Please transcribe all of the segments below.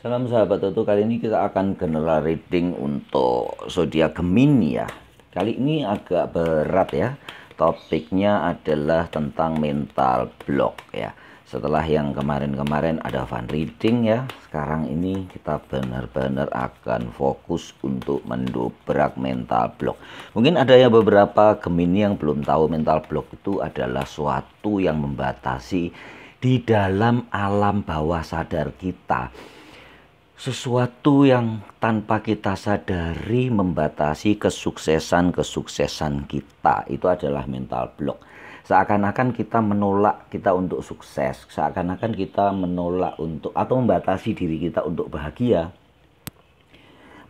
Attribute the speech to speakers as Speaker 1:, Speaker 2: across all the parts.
Speaker 1: Salam sahabat Toto, kali ini kita akan general reading untuk zodiak Gemini ya. Kali ini agak berat ya. Topiknya adalah tentang mental block ya. Setelah yang kemarin-kemarin ada fun reading ya, sekarang ini kita benar-benar akan fokus untuk mendobrak mental block. Mungkin ada ya beberapa Gemini yang belum tahu mental block itu adalah suatu yang membatasi di dalam alam bawah sadar kita. Sesuatu yang tanpa kita sadari membatasi kesuksesan kita. Itu adalah mental block. Seakan-akan kita menolak kita untuk sukses. Seakan-akan kita menolak untuk atau membatasi diri kita untuk bahagia.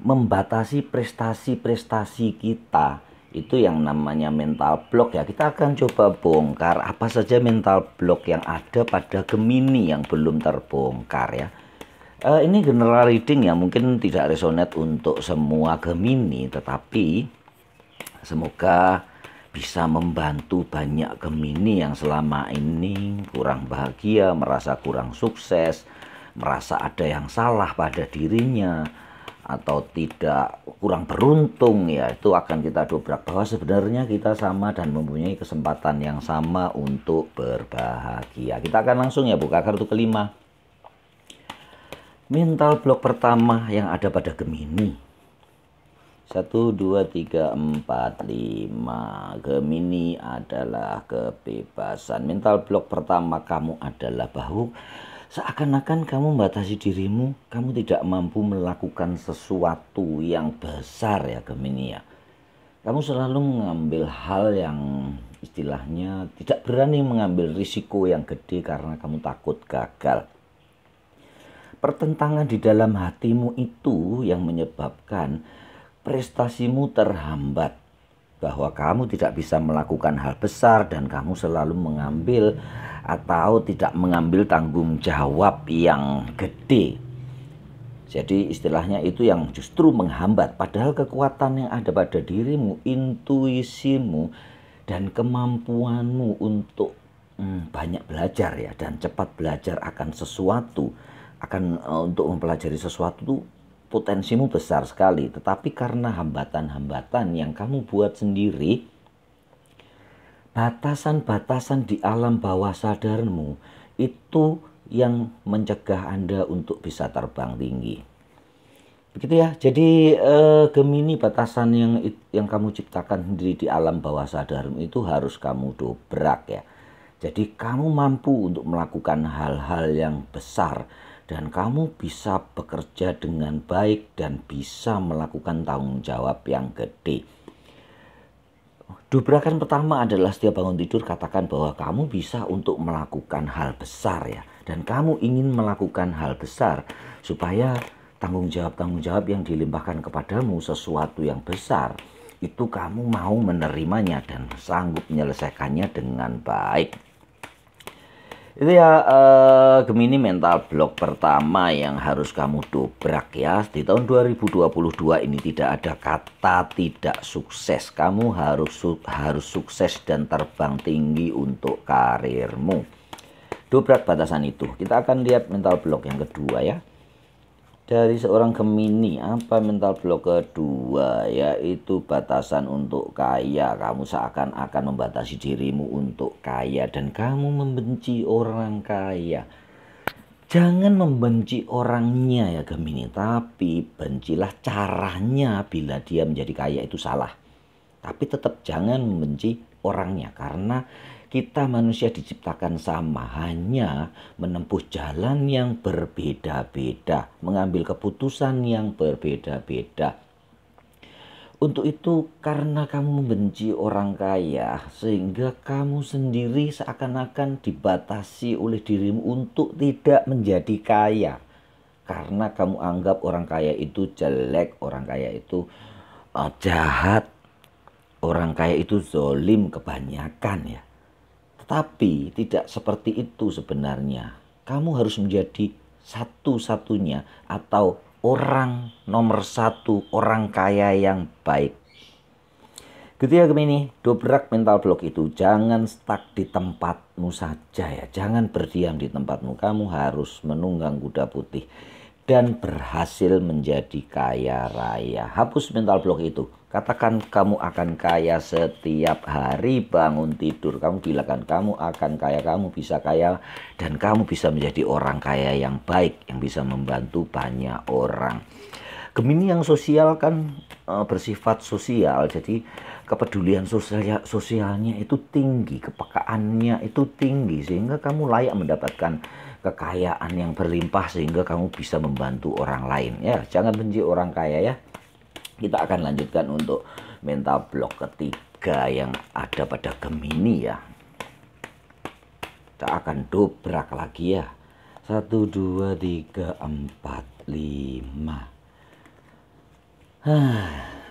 Speaker 1: Membatasi prestasi-prestasi kita. Itu yang namanya mental block ya. Kita akan coba bongkar apa saja mental block yang ada pada Gemini yang belum terbongkar ya. Ini general reading ya, mungkin tidak resonate untuk semua Gemini, tetapi semoga bisa membantu banyak Gemini yang selama ini kurang bahagia, merasa kurang sukses, merasa ada yang salah pada dirinya, atau tidak kurang beruntung ya. Itu akan kita dobrak bahwa sebenarnya kita sama dan mempunyai kesempatan yang sama untuk berbahagia. Kita akan langsung ya buka kartu kelima. Mental block pertama yang ada pada Gemini. 1, 2, 3, 4, 5. Gemini adalah kebebasan. Mental block pertama kamu adalah bahwa seakan-akan kamu membatasi dirimu, kamu tidak mampu melakukan sesuatu yang besar ya Gemini ya. Kamu selalu mengambil hal yang istilahnya tidak berani mengambil risiko yang gede karena kamu takut gagal. Pertentangan di dalam hatimu itu yang menyebabkan prestasimu terhambat. Bahwa kamu tidak bisa melakukan hal besar dan kamu selalu mengambil atau tidak mengambil tanggung jawab yang gede. Jadi istilahnya itu yang justru menghambat. Padahal kekuatan yang ada pada dirimu, intuisimu, dan kemampuanmu untuk banyak belajar ya. Dan cepat belajar akan sesuatu. Untuk mempelajari sesuatu itu potensimu besar sekali, tetapi karena hambatan-hambatan yang kamu buat sendiri, batasan-batasan di alam bawah sadarmu itu yang mencegah Anda untuk bisa terbang tinggi. Begitu ya. Jadi Gemini, batasan yang kamu ciptakan sendiri di alam bawah sadarmu itu harus kamu dobrak ya. Jadi kamu mampu untuk melakukan hal-hal yang besar. Dan kamu bisa bekerja dengan baik dan bisa melakukan tanggung jawab yang gede. Dobrakan pertama adalah setiap bangun tidur katakan bahwa kamu bisa untuk melakukan hal besar ya. Dan kamu ingin melakukan hal besar supaya tanggung jawab yang dilimpahkan kepadamu sesuatu yang besar. Itu kamu mau menerimanya dan sanggup menyelesaikannya dengan baik. Itu ya Gemini, mental block pertama yang harus kamu dobrak ya. Di tahun 2022 ini tidak ada kata tidak sukses. Kamu harus sukses dan terbang tinggi untuk karirmu. Dobrak batasan itu. Kita akan lihat mental block yang kedua ya. Dari seorang Gemini, apa mental block kedua? Yaitu batasan untuk kaya. Kamu seakan-akan membatasi dirimu untuk kaya dan kamu membenci orang kaya. Jangan membenci orangnya ya Gemini, tapi bencilah caranya bila dia menjadi kaya itu salah. Tapi tetap jangan membenci orangnya karena kita manusia diciptakan sama, hanya menempuh jalan yang berbeda-beda, mengambil keputusan yang berbeda-beda. Untuk itu karena kamu membenci orang kaya, sehingga kamu sendiri seakan-akan dibatasi oleh dirimu untuk tidak menjadi kaya. Karena kamu anggap orang kaya itu jelek, orang kaya itu jahat, orang kaya itu zolim kebanyakan ya. Tetapi tidak seperti itu sebenarnya. Kamu harus menjadi satu-satunya atau orang nomor satu, orang kaya yang baik. Gitu ya Gemini, dobrak mental block itu. Jangan stuck di tempatmu saja ya. Jangan berdiam di tempatmu. Kamu harus menunggang kuda putih. dan berhasil menjadi kaya raya. Hapus mental block itu. Katakan kamu akan kaya setiap hari bangun tidur. Kamu bilang kamu akan kaya, kamu bisa kaya, dan kamu bisa menjadi orang kaya yang baik, yang bisa membantu banyak orang. Gemini yang sosial kan bersifat sosial, jadi kepedulian sosialnya itu tinggi, kepekaannya itu tinggi, sehingga kamu layak mendapatkan kekayaan yang berlimpah sehingga kamu bisa membantu orang lain. Ya, jangan benci orang kaya ya. Kita akan lanjutkan untuk mental block ketiga yang ada pada Gemini ya. Kita akan dobrak lagi ya. 1, 2, 3, 4, 5.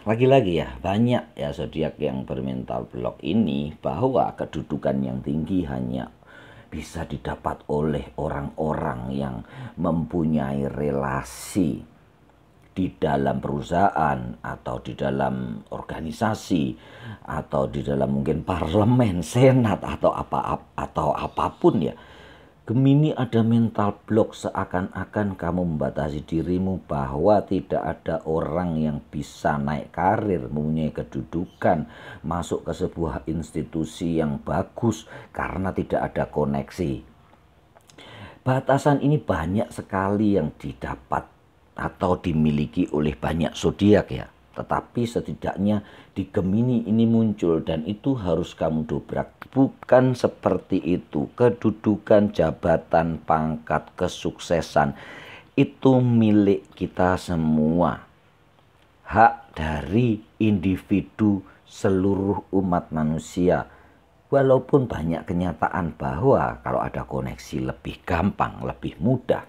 Speaker 1: Lagi-lagi ya, banyak ya zodiak yang bermental block ini, bahwa kedudukan yang tinggi hanya bisa didapat oleh orang-orang yang mempunyai relasi di dalam perusahaan atau di dalam organisasi atau di dalam mungkin parlemen, senat atau apapun ya. Gemini ada mental block, seakan-akan kamu membatasi dirimu bahwa tidak ada orang yang bisa naik karir, mempunyai kedudukan, masuk ke sebuah institusi yang bagus karena tidak ada koneksi. Batasan ini banyak sekali yang didapat atau dimiliki oleh banyak zodiak ya. Tetapi setidaknya di Gemini ini muncul, dan itu harus kamu dobrak. Bukan seperti itu. Kedudukan, jabatan, pangkat, kesuksesan itu milik kita semua. Hak dari individu seluruh umat manusia. Walaupun banyak kenyataan bahwa kalau ada koneksi lebih gampang, lebih mudah.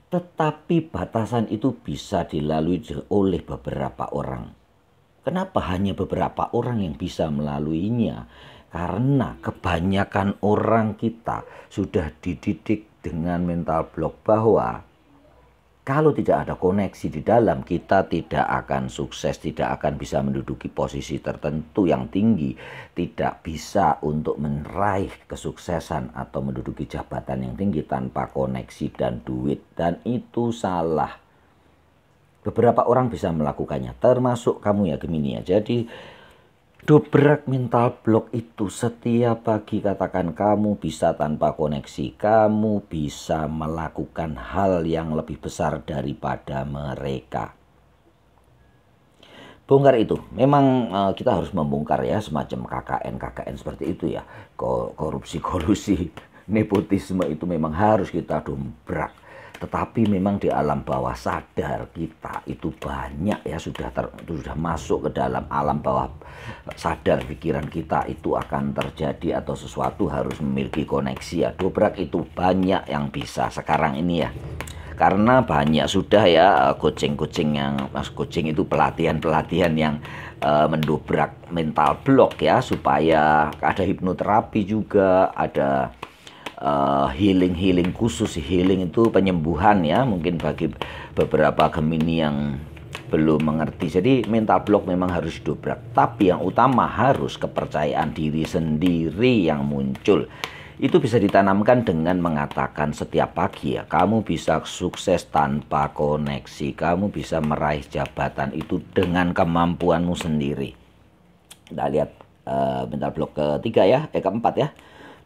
Speaker 1: Tetapi batasan itu bisa dilalui oleh beberapa orang. Kenapa hanya beberapa orang yang bisa melaluinya? Karena kebanyakan orang kita sudah dididik dengan mental block bahwa kalau tidak ada koneksi di dalam, kita tidak akan sukses, tidak akan bisa menduduki posisi tertentu yang tinggi, tidak bisa untuk meraih kesuksesan atau menduduki jabatan yang tinggi tanpa koneksi dan duit. Dan itu salah. Beberapa orang bisa melakukannya, termasuk kamu ya Gemini ya. Jadi dobrak mental block itu setiap pagi. Katakan kamu bisa tanpa koneksi, kamu bisa melakukan hal yang lebih besar daripada mereka. Bongkar itu. Memang kita harus membongkar ya, semacam KKN seperti itu ya. Korupsi, kolusi, nepotisme itu memang harus kita dobrak. Tetapi memang di alam bawah sadar kita itu banyak ya, sudah masuk ke dalam alam bawah sadar pikiran kita itu akan terjadi atau sesuatu harus memiliki koneksi ya. Dobrak itu banyak yang bisa sekarang ini ya. Karena banyak sudah ya coaching itu pelatihan yang mendobrak mental block ya, supaya ada hipnoterapi juga, ada healing khusus. Healing itu penyembuhan ya, mungkin bagi beberapa Gemini yang belum mengerti. Jadi mental block memang harus didobrak, tapi yang utama harus kepercayaan diri sendiri yang muncul. Itu bisa ditanamkan dengan mengatakan setiap pagi ya, kamu bisa sukses tanpa koneksi, kamu bisa meraih jabatan itu dengan kemampuanmu sendiri. Kita lihat mental block ketiga ya, keempat ya.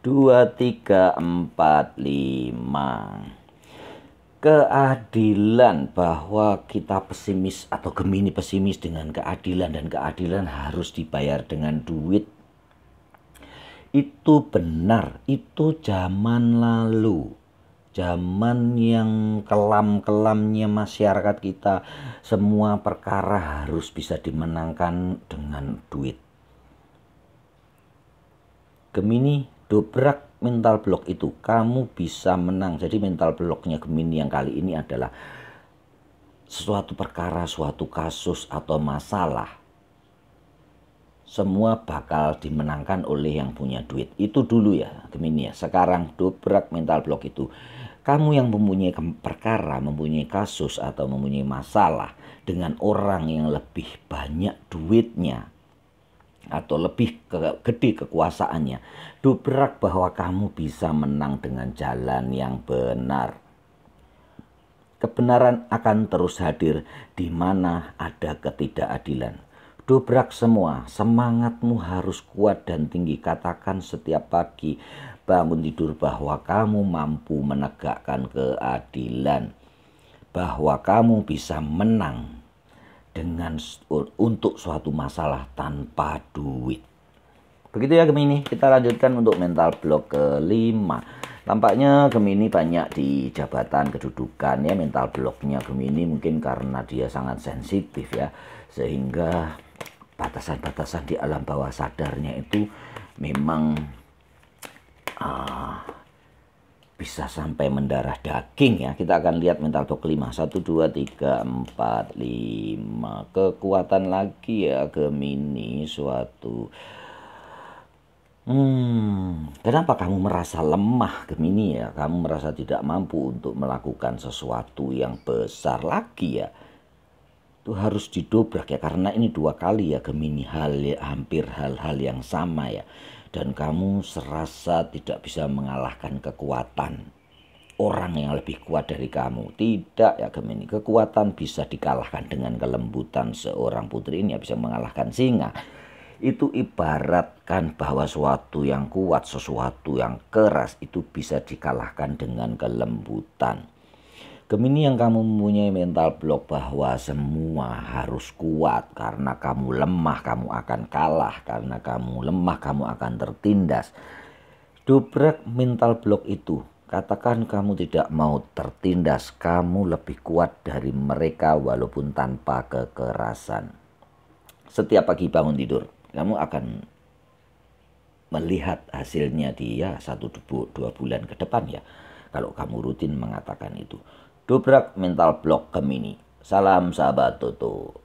Speaker 1: 2, 3, 4, 5. Keadilan, bahwa kita pesimis atau Gemini pesimis dengan keadilan, dan keadilan harus dibayar dengan duit. Itu benar, itu zaman lalu. Zaman yang kelam-kelamnya masyarakat kita, semua perkara harus bisa dimenangkan dengan duit. Gemini, dobrak mental block itu, kamu bisa menang. Jadi mental blocknya Gemini yang kali ini adalah suatu perkara, suatu kasus atau masalah, semua bakal dimenangkan oleh yang punya duit. Itu dulu ya Gemini ya. Sekarang dobrak mental block itu. Kamu yang mempunyai perkara, mempunyai kasus atau mempunyai masalah dengan orang yang lebih banyak duitnya atau lebih gede kekuasaannya, dobrak bahwa kamu bisa menang dengan jalan yang benar. Kebenaran akan terus hadir di mana ada ketidakadilan. Dobrak semua, semangatmu harus kuat dan tinggi. Katakan setiap pagi bangun tidur bahwa kamu mampu menegakkan keadilan. Bahwa kamu bisa menang untuk suatu masalah tanpa duit. Begitu ya Gemini, kita lanjutkan untuk mental block kelima. Tampaknya Gemini banyak di jabatan kedudukan ya, mental blocknya Gemini mungkin karena dia sangat sensitif ya, sehingga batasan-batasan di alam bawah sadarnya itu memang bisa sampai mendarah daging ya. Kita akan lihat mental block 5. 1, 2, 3, 4, 5. Kekuatan lagi ya Gemini suatu. Kenapa kamu merasa lemah Gemini ya? Kamu merasa tidak mampu untuk melakukan sesuatu yang besar lagi ya. Itu harus didobrak ya, karena ini 2 kali ya Gemini hampir hal-hal yang sama ya. Dan kamu serasa tidak bisa mengalahkan kekuatan orang yang lebih kuat dari kamu. Tidak ya Gemini, kekuatan bisa dikalahkan dengan kelembutan. Seorang putri ini bisa mengalahkan singa. Itu ibaratkan bahwa sesuatu yang kuat, sesuatu yang keras itu bisa dikalahkan dengan kelembutan. Gemini yang kamu mempunyai mental block bahwa semua harus kuat, karena kamu lemah kamu akan kalah, karena kamu lemah kamu akan tertindas. Dobrak mental block itu. Katakan kamu tidak mau tertindas, kamu lebih kuat dari mereka walaupun tanpa kekerasan. Setiap pagi bangun tidur, kamu akan melihat hasilnya di 1-2 bulan ke depan ya. Kalau kamu rutin mengatakan itu. Dobrak mental block Gemini. Salam sahabat Toto.